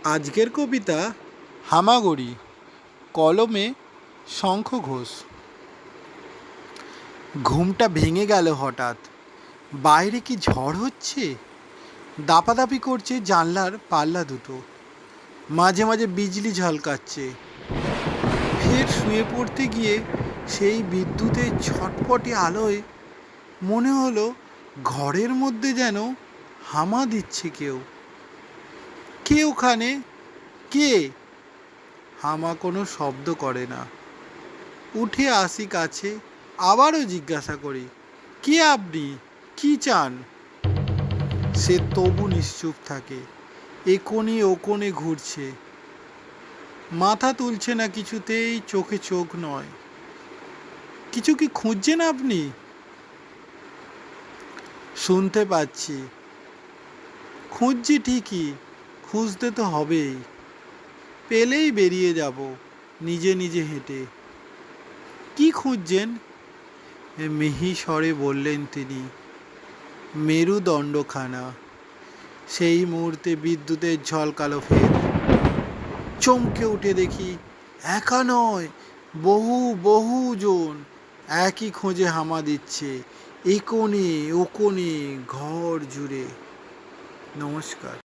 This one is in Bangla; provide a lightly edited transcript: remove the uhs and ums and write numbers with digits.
আজকের কবিতা হামাগুড়ি, কলমে শঙ্খ ঘোষ। ঘুমটা ভেঙে গেল হঠাৎ। বাইরে কি ঝড় হচ্ছে? দাপাদাপি করছে জানলার পাল্লা দুটো। মাঝে মাঝে বিজলি ঝলকাচ্ছে। ফের শুয়ে পড়তে গিয়ে সেই বিদ্যুতের ছটপটে আলোয় মনে হলো ঘরের মধ্যে যেন হামা দিচ্ছে কেউ। কে ওখানে? কে? হামা কোনো শব্দ করে না। উঠে আসি কাছে, আবারও জিজ্ঞাসা করি, কে আপনি? কি চান? সে তবু নিশ্চুপ থাকে। এ কোণে ও কোণে ঘুরছে, মাথা তুলছে না কিছুতেই, চোখে চোখ নয়। কিছু কি খুঁজছেন আপনি? শুনতে পাচ্ছি। খুঁজছি ঠিকই, খুঁজতে তো হবেই। পেলেই বেরিয়ে যাব নিজে নিজে হেঁটে। কি খুঁজছেন? মিহি স্বরে বললেন তিনি। মেরুদণ্ডখানা। সেই মুহূর্তে বিদ্যুতের ঝলকালো ফের। চমকে উঠে দেখি একা নয়, বহু বহু জন একই খোঁজে হামা দিচ্ছে, এ কোণে ও কোণে, ঘর জুড়ে। নমস্কার।